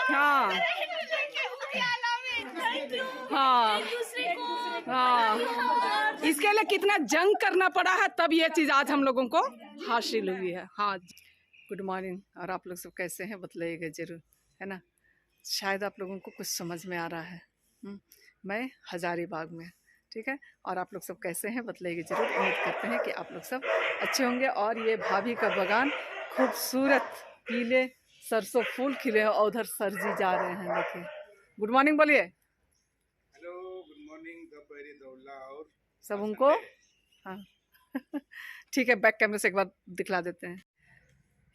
हाँ हाँ हाँ, इसके लिए कितना जंग करना पड़ा है, तब ये चीज़ आज हम लोगों को हासिल हुई है। हाँ, गुड मॉर्निंग। और आप लोग सब कैसे हैं बताइएगा ज़रूर, है ना। शायद आप लोगों को कुछ समझ में आ रहा है। मैं हजारीबाग में, ठीक है। और आप लोग सब कैसे हैं बताइएगा ज़रूर। उम्मीद करते हैं कि आप लोग सब अच्छे होंगे। और ये भाभी का बगान खूबसूरत पीले सरसों फूल खिले हैं और उधर सर जी जा रहे हैं, देखिए। गुड मॉर्निंग बोलिए। Hello, good morning. दोपहरी दौला और सब उनको, हाँ ठीक है। बैक कैमरे से एक बार दिखला देते हैं।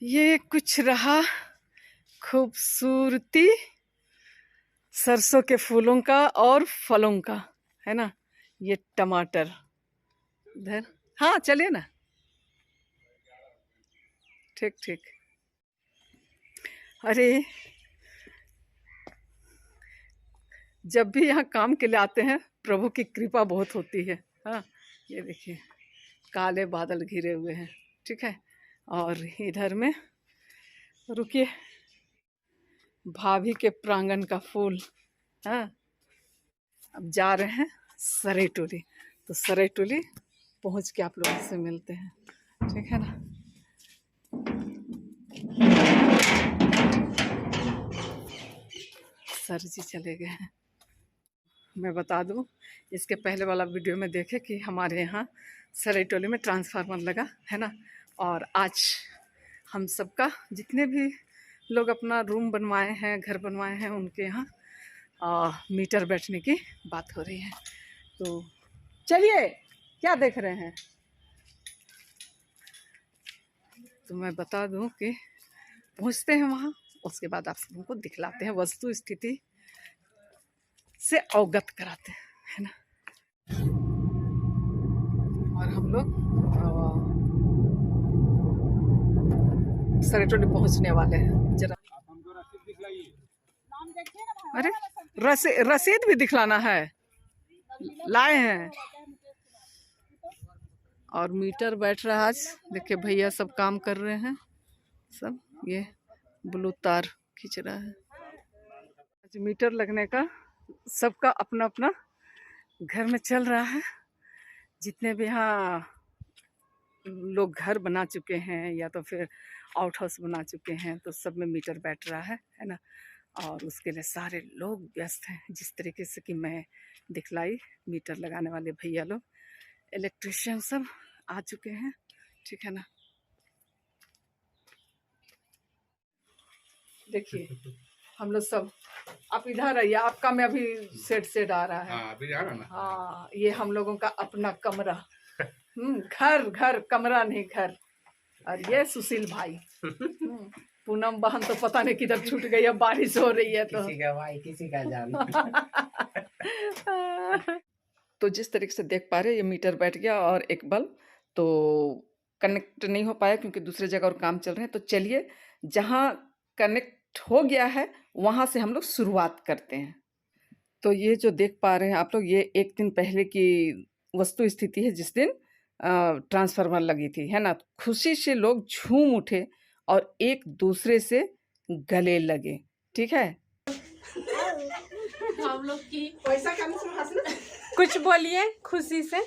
ये कुछ रहा खूबसूरती सरसों के फूलों का और फलों का, है ना। ये टमाटर इधर, हाँ चलिए ना, ठीक ठीक। अरे जब भी यहाँ काम के लिए आते हैं प्रभु की कृपा बहुत होती है। हाँ, ये देखिए काले बादल घिरे हुए हैं, ठीक है। और इधर में रुकिए, भाभी के प्रांगण का फूल। हाँ, अब जा रहे हैं सरेटोली, तो सरेटोली पहुँच के आप लोगों से मिलते हैं, ठीक है ना। सर जी चले गए हैं। मैं बता दूं, इसके पहले वाला वीडियो में देखे कि हमारे यहाँ सरेटोली में ट्रांसफार्मर लगा है ना। और आज हम सबका, जितने भी लोग अपना रूम बनवाए हैं, घर बनवाए हैं, उनके यहाँ मीटर बैठने की बात हो रही है। तो चलिए, क्या देख रहे हैं। तो मैं बता दूं कि पहुँचते हैं वहाँ, उसके बाद आप सबको दिखलाते हैं, वस्तु स्थिति से अवगत कराते हैं, है ना। और हम लोग सरेटोली पहुंचने वाले हैं। जरा अरे रसीद भी दिखलाना है, लाए हैं। और मीटर बैठ रहा है आज, देखिए भैया सब काम कर रहे हैं, सब ये ब्लू तार खींच रहा है। आज मीटर लगने का सबका अपना अपना घर में चल रहा है। जितने भी यहाँ लोग घर बना चुके हैं या तो फिर आउट हाउस बना चुके हैं, तो सब में मीटर बैठ रहा है ना। और उसके लिए सारे लोग व्यस्त हैं, जिस तरीके से कि मैं दिखलाई। मीटर लगाने वाले भैया लोग, इलेक्ट्रिशियन सब आ चुके हैं, ठीक है ना। देखिए हम लोग सब, आप इधर आइए, आपका में अभी सेट आ रहा है। हाँ, अभी आ रहा ना। हाँ, ये हम लोगों का अपना कमरा, घर कमरा नहीं, घर। और ये सुशील भाई, पूनम बहन तो पता नहीं किधर छूट गई है, बारिश हो रही है तो किसी का भाई किसी का जान। तो जिस तरीके से देख पा रहे, ये मीटर बैठ गया और एक बल्ब तो कनेक्ट नहीं हो पाया क्योंकि दूसरे जगह और काम चल रहे हैं। तो चलिए, जहाँ कनेक्ट हो गया है वहाँ से हम लोग शुरुआत करते हैं। तो ये जो देख पा रहे हैं आप लोग, ये एक दिन पहले की वस्तु स्थिति है, जिस दिन ट्रांसफार्मर लगी थी, है ना। खुशी से लोग झूम उठे और एक दूसरे से गले लगे, ठीक है। हम लोग की पैसा कुछ बोलिए खुशी से।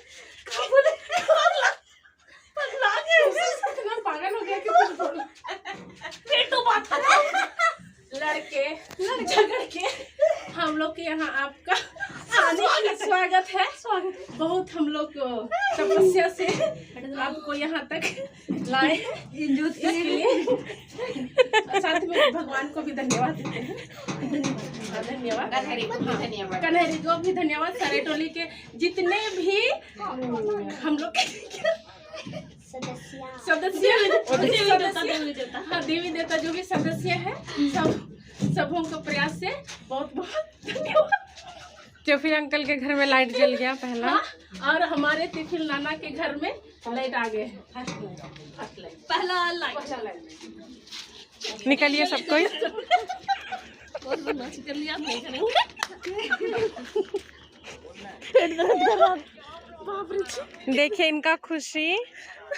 पागल हो गया कि कुछ बोल। तो बात लड़के झगड़ के हम लोग के यहाँ आपका आने का स्वागत है। बहुत हम लोग तपस्या से आपको यहाँ तक लाए इसके लिए। साथ में भगवान को भी धन्यवाद देते हैं। धन्यवाद कन्हैया को भी धन्यवाद। सरेटोली के जितने भी हम लोग सदस्य, हाँ देवी देवता जो भी सदस्य है, सबों को प्रयास से बहुत बहुत धन्यवाद। चौफी अंकल के घर में लाइट जल गया पहला। हाँ, और हमारे तिफिल नाना के घर में लाइट आ गए। पहला लाइट निकलिए सब कोई। देखिए इनका खुशी,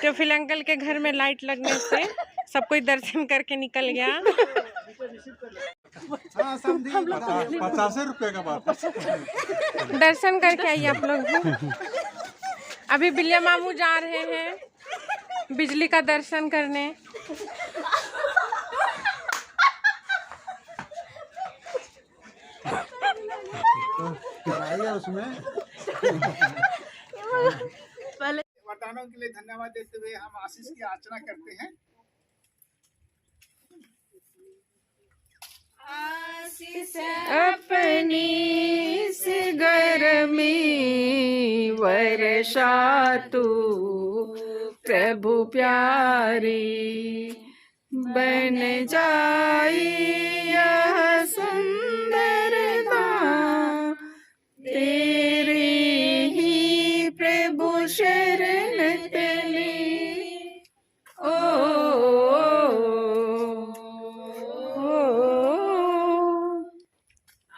चौफी अंकल के घर में लाइट लगने से सब कोई दर्शन करके निकल गया। हाँ समझी 50 रुपए का बात। दर्शन करके आइए आप लोग भी। अभी बिल्लिया मामू जा रहे हैं बिजली का दर्शन करने। उसमें वरदानों के लिए धन्यवाद देते हुए हम आशीष की अर्चना करते हैं। अपनी इस घर में वर्षा तू प्रभु प्यारी बन जाई यह सुंदरता तेरे ही प्रभु शरण तले। ओ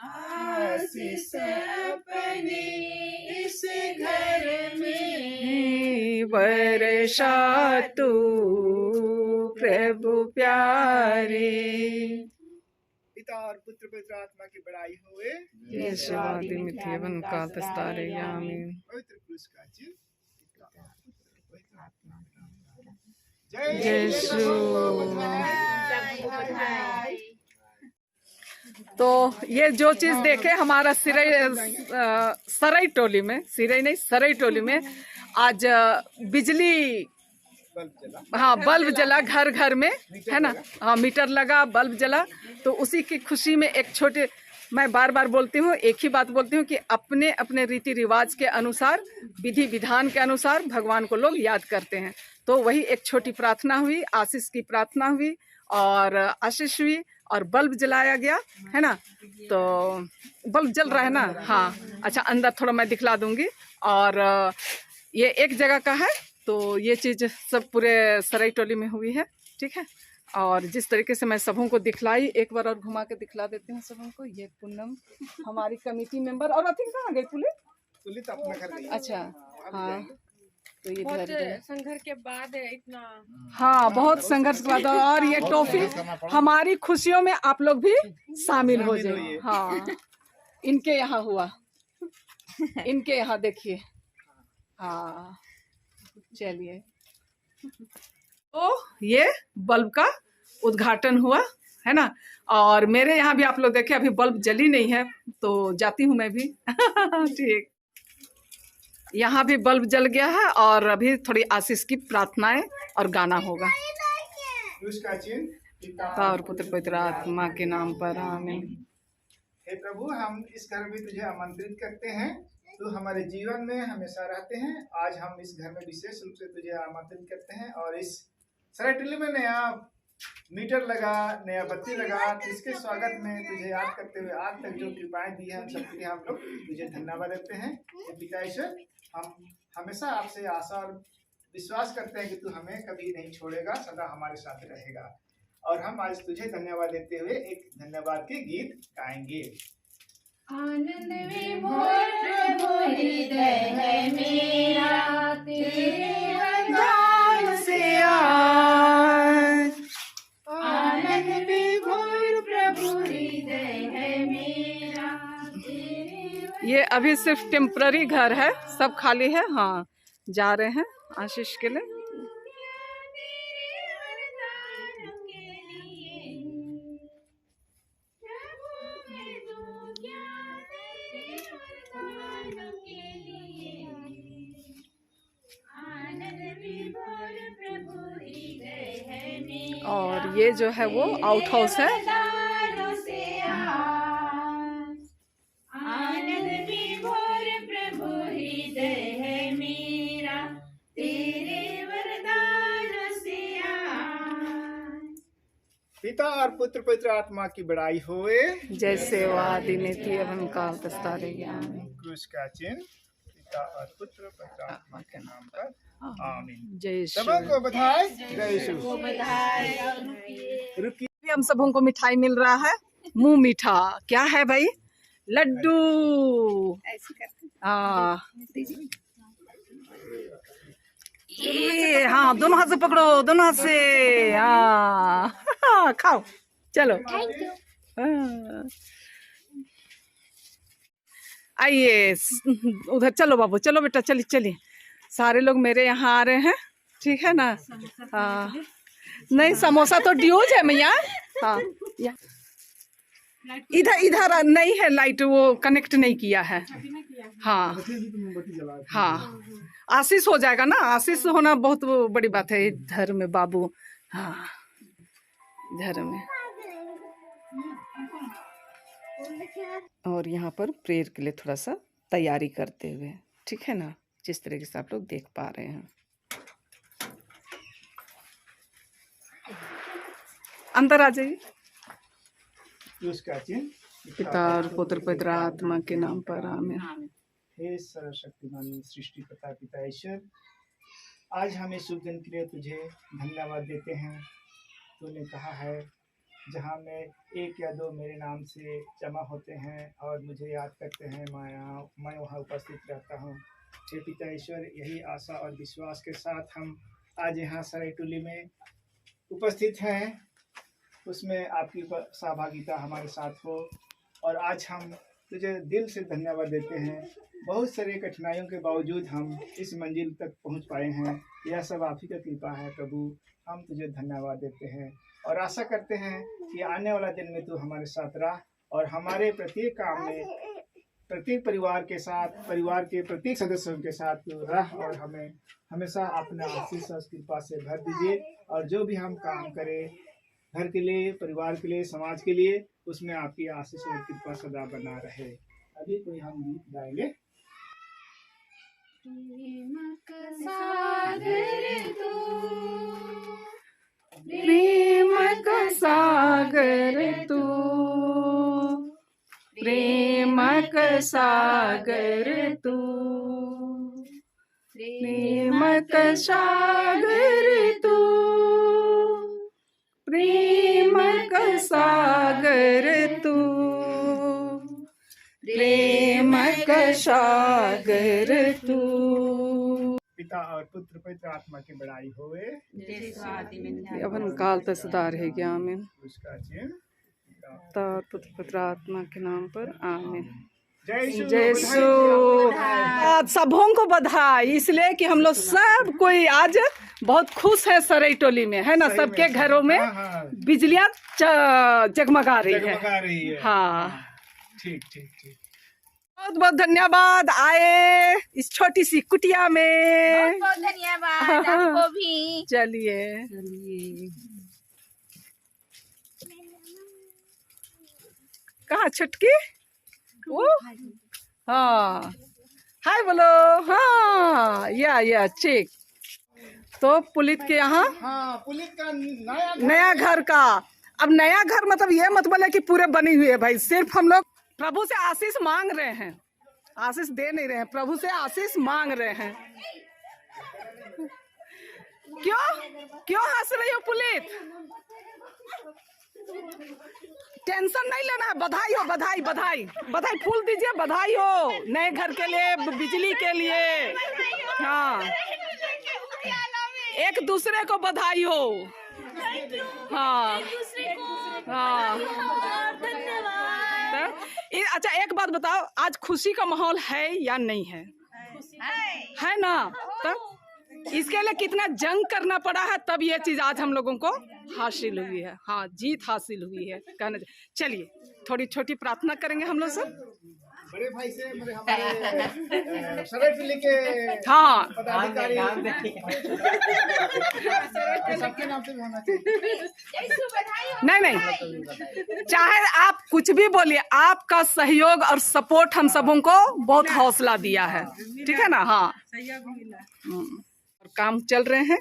आशीष अपने इस घर में वर्षा तू प्रभु प्यारे। पिता और पुत्र पवित्र आत्मा की बड़ाई हुए। यीशु आदि मिथ्यावन काल तस्तारे आमीन। पवित्र क्रूस का चिन्ह यीशु। तो ये जो चीज देखे हमारा सरई टोली में, सिरई नहीं सरई टोली में आज बिजली, हाँ बल्ब जला घर घर में, है ना, हाँ मीटर लगा, बल्ब जला। तो उसी की खुशी में एक छोटे, मैं बार बार बोलती हूँ, एक ही बात बोलती हूँ कि अपने अपने रीति रिवाज के अनुसार, विधि विधान के अनुसार भगवान को लोग याद करते हैं। तो वही एक छोटी प्रार्थना हुई, आशीष की प्रार्थना हुई और आशीष हुई और बल्ब जलाया गया, है ना। तो बल्ब जल रहा है ना, हाँ अच्छा, अंदर थोड़ा मैं दिखला दूंगी। और ये एक जगह का है, तो ये चीज़ सब पूरे सराय टोली में हुई है, ठीक है। और जिस तरीके से मैं सबों को दिखलाई, एक बार और घुमा के दिखला देती हूँ सबों को। ये पूनम हमारी कमेटी मेंबर, और अति कहाँ गई पुलिस? अपना घर गई। अच्छा हाँ, तो ये बहुत संघर्ष के बाद इतना, हाँ बहुत संघर्ष के बाद। और ये टॉफी हमारी खुशियों में आप लोग भी शामिल हो जाइए। हाँ इनके यहाँ हुआ, इनके यहाँ देखिए। हाँ चलिए, तो ये बल्ब का उद्घाटन हुआ, है ना। और मेरे यहाँ भी आप लोग देखे अभी बल्ब जली नहीं है, तो जाती हूँ मैं भी। ठीक, यहाँ भी बल्ब जल गया है और अभी थोड़ी आशीष की प्रार्थनाएं और गाना होगा। पिता और पुत्र पवित्र आत्मा के नाम पर आमीन। हे प्रभु, हम इस घर में तुझे आमंत्रित करते हैं, तू हमारे जीवन में हमेशा रहते हैं। आज हम इस घर में विशेष रूप से तुझे आमंत्रित करते हैं और इस सरायटोली में नया मीटर लगा, नया बत्ती लगा, तो इसके स्वागत में तुझे याद करते हुए आज तक जो कृपाएं दी हैं सबके लिए हम लोग तुझे धन्यवाद देते हैं। पिता ईश्वर, हम हमेशा आपसे आशा और विश्वास करते हैं कि तू हमें कभी नहीं छोड़ेगा, सदा हमारे साथ रहेगा। और हम आज तुझे धन्यवाद देते हुए एक धन्यवाद के गीत गाएंगे। आनंद विभोर प्रभु हृदय है मेरा, तेरे वरदान से आज। आनंद विभोर प्रभु हृदय है मेरा, तेरे। ये अभी सिर्फ टेम्पररी घर है, सब खाली है। हाँ जा रहे हैं आशीष के लिए। और ये जो है वो आउट हाउस है। आनंद विभोर प्रभु हृदय है मेरा, तेरे वरदान से आज। पिता और पुत्र पवित्र आत्मा की बड़ाई होए, जैसे वो आदि में थी अब काल तस्तारे ज्ञान। क्रूस का चिन्ह पिता और पुत्र पवित्र आत्मा के नाम पर आमीन। जय यीशु। सबों को बधाई, जय यीशु। रुकिए, हम सबों को मिठाई मिल रहा है, मुंह मीठा। क्या है भाई? लड्डू। हाँ ये, हाँ दोनों हाथ से पकड़ो, दोनों हाथ से। हाँ खाओ, चलो। हाँ। आइए उधर चलो बाबू, चलो बेटा, चलिए चलिए। सारे लोग मेरे यहाँ आ रहे हैं, ठीक है ना। हाँ नहीं, समोसा तो ड्यूज है मैया। हाँ इधर इधर नहीं है लाइट, वो कनेक्ट नहीं किया है। हाँ हाँ, आशीष हो जाएगा ना, आशीष होना बहुत बड़ी बात है इधर में बाबू। हाँ इधर में। और यहाँ पर प्रेयर के लिए थोड़ा सा तैयारी करते हुए, ठीक है ना, जिस तरीके से आप लोग देख पा रहे हैं। अंदर आ जाइए। उसका चिन्ह पिता और पुत्र पवित्र आत्मा के नाम पर आमीन। हे सर्वशक्तिमान सृष्टिकर्ता पिता ईश्वर, आज हम इस शुभ दिन के लिए तुझे धन्यवाद देते हैं। तूने कहा है जहाँ में एक या दो मेरे नाम से जमा होते हैं और मुझे याद करते हैं, मैं वहाँ उपस्थित रहता हूँ। हे पिता ईश्वर, यही आशा और विश्वास के साथ हम आज यहाँ सरायटोली में उपस्थित हैं, उसमें आपकी सहभागिता हमारे साथ हो। और आज हम तुझे दिल से धन्यवाद देते हैं। बहुत सारे कठिनाइयों के बावजूद हम इस मंजिल तक पहुंच पाए हैं, यह सब आप ही का कृपा है प्रभु। हम तुझे धन्यवाद देते हैं और आशा करते हैं कि आने वाला दिन में तू हमारे साथ रह और हमारे प्रत्येक काम में, प्रत्येक परिवार के साथ, परिवार के प्रत्येक सदस्यों के साथ तू रह और हमें हमेशा अपने आशीष और कृपा से भर दीजिए। और जो भी हम काम करें घर के लिए, परिवार के लिए, समाज के लिए, उसमें आपकी आशीष और कृपा सदा बना रहे। अभी कोई हम गीत गाएंगे। प्रेम का सागर तू, प्रेम का सागर तू, प्रेम का सागर तू, प्रेम का सागर तू, प्रेम का सागर तू। पिता और पुत्र पवित्र आत्मा की बड़ाई होवे। अवन काल तक सदा रहेगी आमीन। उसका चिन्ह पिता और पुत्र पवित्र आत्मा के नाम पर आमीन। जय जयसु। आज सबों को बधाई, इसलिए कि हम लोग सब कोई आज बहुत खुश है सरायटोली में, है ना। सबके घरों में बिजलियां जगमगा रही है। हाँ ठीक ठीक ठीक। बहुत बहुत धन्यवाद आए इस छोटी सी कुटिया में। बहुत धन्यवाद आपको भी। चलिए कहाँ छुटकी? वो हाँ हाय बोलो। हाँ या ठीक। तो पुलित के यहाँ हाँ, पुलिस का नया घर का, अब नया घर मतलब ये मत बोले कि पूरे बनी हुई है भाई, सिर्फ हम लोग प्रभु से आशीष मांग रहे हैं, आशीष दे नहीं रहे हैं, प्रभु से आशीष मांग रहे हैं। क्यों हंस रही हो पुलित? टेंशन नहीं लेना है। बधाई हो, बधाई बधाई बधाई, फूल दीजिए, बधाई हो नए घर के लिए, बिजली के लिए। हाँ एक दूसरे को बधाई हो। हाँ हाँ अच्छा एक बात बताओ, आज खुशी का माहौल है या नहीं है? है ना। तब इसके लिए कितना जंग करना पड़ा है, तब ये चीज आज हम लोगों को हासिल हुई है। हाँ जीत हासिल हुई है कहना। चलिए थोड़ी छोटी प्रार्थना करेंगे हम लोग सब। बड़े भाई से हमारे सरायटोली के हाँ पदाधिकारी सबके नाम से भी होना चाहिए। नहीं चाहे आप कुछ भी बोलिए, आपका सहयोग और सपोर्ट हम सबों को बहुत हौसला दिया है, ठीक है ना। हाँ और काम चल रहे हैं,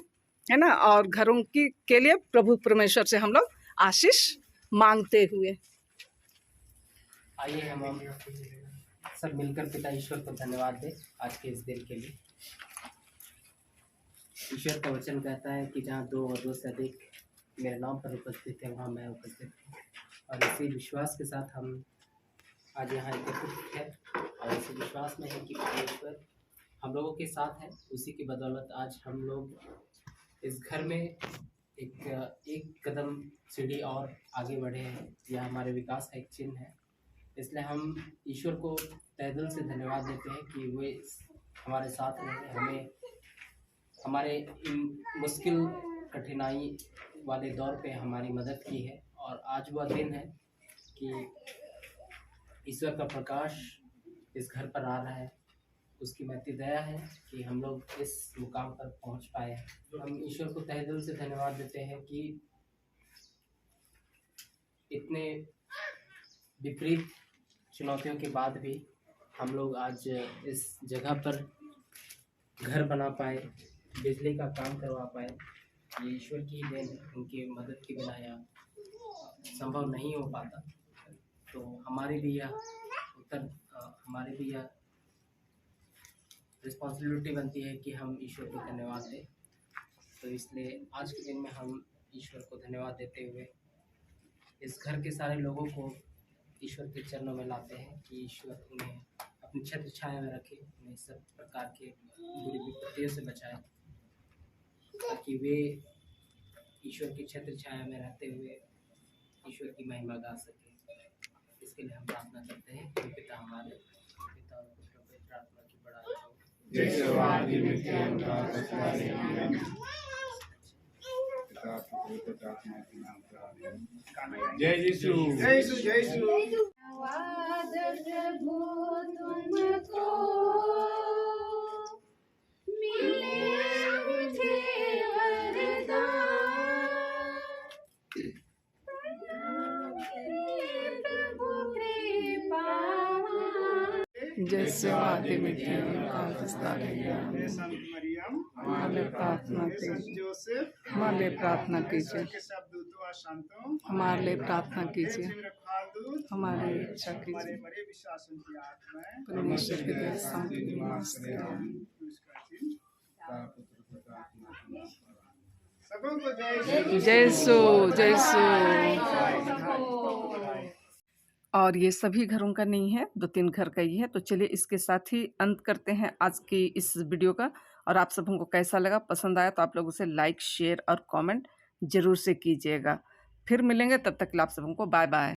है ना। और घरों की के लिए प्रभु परमेश्वर से हम लोग आशीष मांगते हुए आइए हम सब मिलकर पिता ईश्वर को धन्यवाद दें आज के इस दिन के लिए। ईश्वर का वचन कहता है कि जहाँ दो और दो से अधिक मेरे नाम पर उपस्थित है, वहाँ मैं उपस्थित हूँ। और इसी विश्वास के साथ हम आज यहाँ एकत्रित हैं और इसी विश्वास में है कि परमेश्वर हम लोगों के साथ है। उसी की बदौलत आज हम लोग इस घर में एक कदम सीढ़ी और आगे बढ़े हैं। यह हमारे विकास का एक चिन्ह है। इसलिए हम ईश्वर को तहे दिल से धन्यवाद देते हैं कि वे हमारे साथ रहे, हमें हमारे इन मुश्किल कठिनाई वाले दौर पे हमारी मदद की है। और आज वह दिन है कि ईश्वर का प्रकाश इस घर पर आ रहा है। उसकी महती दया है कि हम लोग इस मुकाम पर पहुंच पाए हैं। हम ईश्वर को तहे दिल से धन्यवाद देते हैं कि इतने विपरीत चुनौतियों के बाद भी हम लोग आज इस जगह पर घर बना पाए, बिजली का काम करवा पाए। ये ईश्वर की ही देन है, उनकी मदद के बिना यह संभव नहीं हो पाता। तो हमारी भी यह रिस्पॉन्सिबिलिटी बनती है कि हम ईश्वर को धन्यवाद दें। तो इसलिए आज के दिन में हम ईश्वर को धन्यवाद देते हुए इस घर के सारे लोगों को ईश्वर के चरणों में लाते हैं कि ईश्वर उन्हें अपनी छत्र छाया में रखे, उन्हें सब प्रकार के बुरी विपत्तियों से बचाए, ताकि वे ईश्वर की छत्र छाया में रहते हुए ईश्वर की महिमा गा सके। इसके लिए हम प्रार्थना करते हैं कि पिता हमारे, पिता और पुत्र और पवित्र आत्मा की बड़ाई हो। जय यीशु, जय यीशु, जय यीशु। प्रभु तुमको मिले मुझे वरदान, प्रभु कृपावान। जैसे वादे मिट्टी हे संत मरियम, हमारे प्रार्थना हे संत कीजिए, जोसेफ, हमारे लिए प्रार्थना कीजिए, के सब दूतों और संतों, हमारे लिए प्रार्थना कीजिए, रखवालदूत, हमारी इच्छा हमारे कीजिए। बड़े विश्वासों की आत्माएं, परमेश्वर के दया शांति निवास करें। उसका चिन्ह सबों को जय जय सो, जय सो। और ये सभी घरों का नहीं है, 2-3 घर का ही है। तो चलिए इसके साथ ही अंत करते हैं आज की इस वीडियो का। और आप सबों को कैसा लगा, पसंद आया तो आप लोग उसे लाइक, शेयर और कमेंट जरूर से कीजिएगा। फिर मिलेंगे, तब तक के लिए आप सबों को बाय बाय।